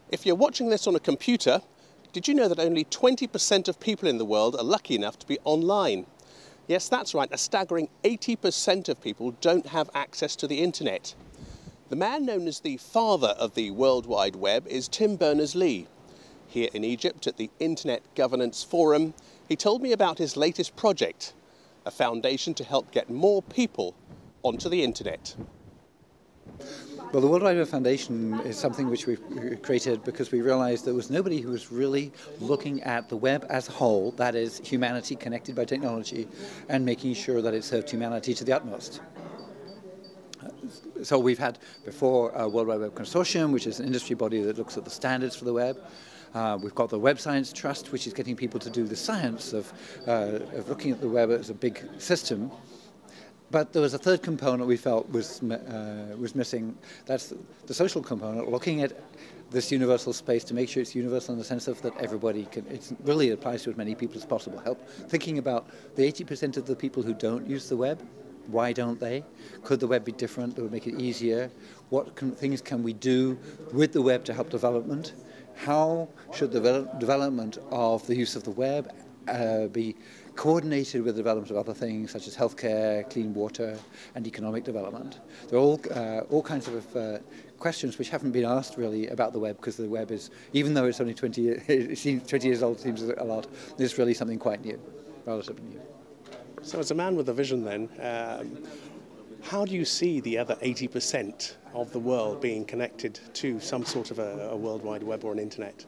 If you're watching this on a computer, did you know that only 20% of people in the world are lucky enough to be online? Yes, that's right, a staggering 80% of people don't have access to the internet. The man known as the father of the World Wide Web is Tim Berners-Lee. Here in Egypt at the Internet Governance Forum, he told me about his latest project, a foundation to help get more people onto the internet. Well, the World Wide Web Foundation is something which we've created because we realized there was nobody who was really looking at the web as a whole, that is, humanity connected by technology, and making sure that it served humanity to the utmost. So we've had before a World Wide Web Consortium, which is an industry body that looks at the standards for the web. We've got the Web Science Trust, which is getting people to do the science of looking at the web as a big system. But there was a third component we felt was missing. That's the social component, looking at this universal space to make sure it's universal in the sense of that everybody can, it really applies to as many people as possible. Thinking about the 80% of the people who don't use the web. Why don't they? Could the web be different that would make it easier? What things can we do with the web to help development? How should the development of the use of the web be coordinated with the development of other things such as healthcare, clean water, and economic development? There are all kinds of questions which haven't been asked really about the web, because the web is, even though it's only 20 years old, seems a lot, it's really something quite new, relatively new. So as a man with a vision then, how do you see the other 80% of the world being connected to some sort of a World Wide Web or an internet?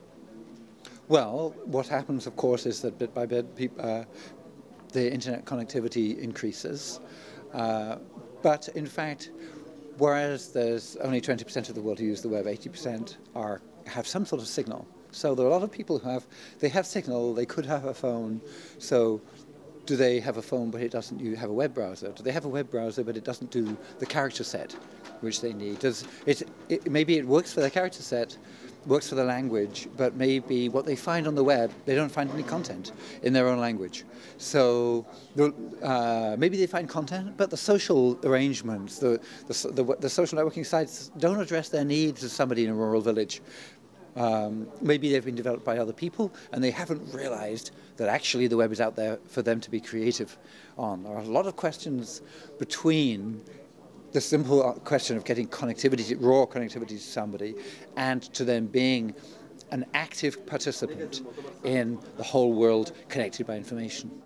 Well, what happens, of course, is that bit by bit the internet connectivity increases. But in fact, whereas there's only 20% of the world who use the web, 80% have some sort of signal. So there are a lot of people who have signal, they could have a phone. So do they have a phone but it doesn't have a web browser? Do they have a web browser but it doesn't do the character set which they need? Maybe it works for the character set, works for the language, but maybe what they find on the web, they don't find any content in their own language. So maybe they find content, but the social arrangements, the social networking sites don't address their needs as somebody in a rural village. Maybe they've been developed by other people and they haven't realized that actually the web is out there for them to be creative on. There are a lot of questions between the simple question of getting connectivity, raw connectivity to somebody, and to them being an active participant in the whole world connected by information.